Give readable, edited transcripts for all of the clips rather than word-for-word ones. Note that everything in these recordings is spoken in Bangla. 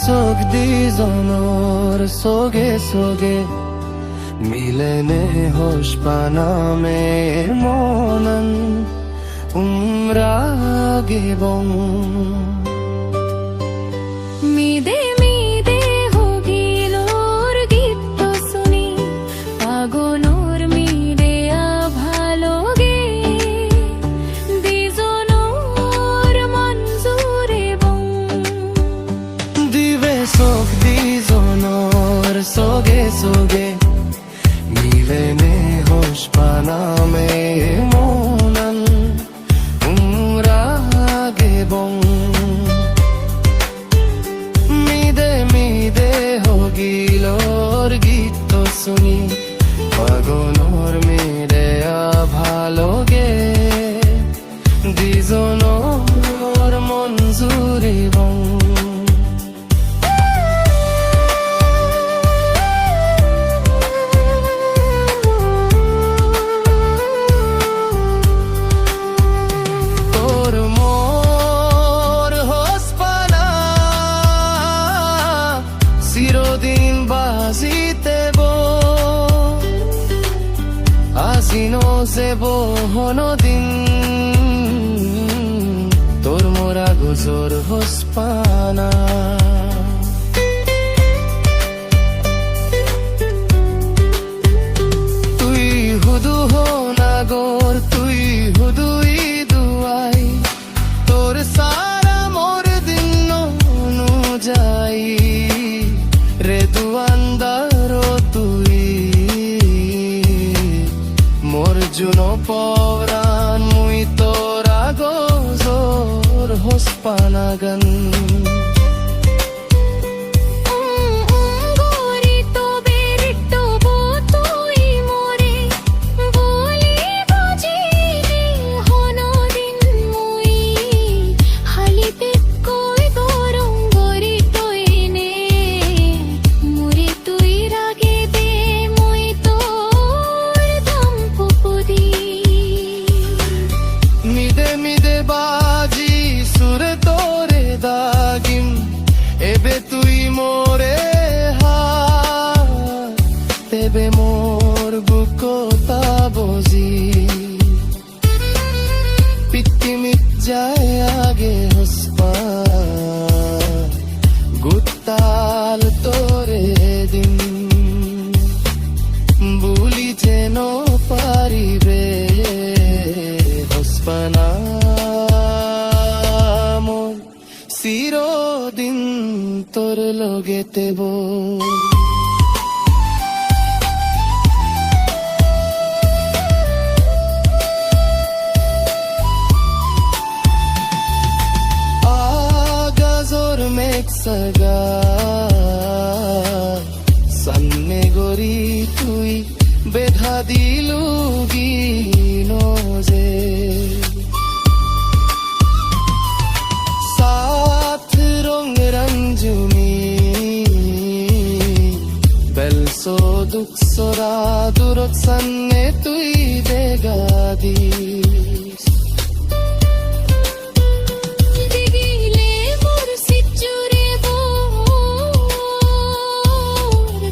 চোখ দুজনৰ চগে চগে মিলেনে হোসপানামে মনন umragebong মিদে মিদে হোগিলোর গীত শুনি আগুনোর মিদে ভালোগে দিজনোর মঞ্জুরে বং দিবে চোখ দুজনৰ চগে চগে মিলেনে হোসপানামে মনন umragebong মিদে মিদে হোগিলোর গীত শুনি আগুনোর মিদে ভালোগে দুজনৰ মঞ্জুৰি বং চিরদিন বাজিতেব আজি নজেব হনদিন তোর মোরা গুজর হোসপানা তুই হুদু নাগর তুই হুদুই দুয়াই তোর সারা মোর দিন অনুযায়ী রে দুয়ান্দারো তুই মোর জুনো পরাণ মুই তোরা গজর হোসপানাগন বাজি সুরে তোরে দাগিম এবে তুই মোরে তেবে মোর বুকতা বজি পিত্তিমিত যায় আগে হসপা গুত্তাল তোরে দিন বুলি যেন পারিবে হসপানা চিরদিন তোর লগেতেব আগাজর মেঘ সাগা সামনে গরি তুই বেধা দিলুগি নজে দুঃখ সরা দূরত সামনে তুই দেগা দিস দেগিলে মোর সিচুরে বোর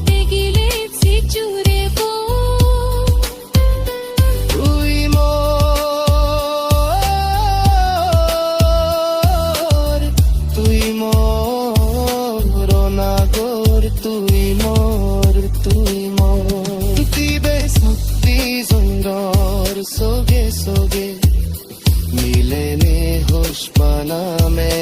দেগিলে সিচুরে বোর তুই মোর নাগর তুই মোর দিবে শক্তি সুন্দর সোগে সোগে মিলেনে হোসপানামে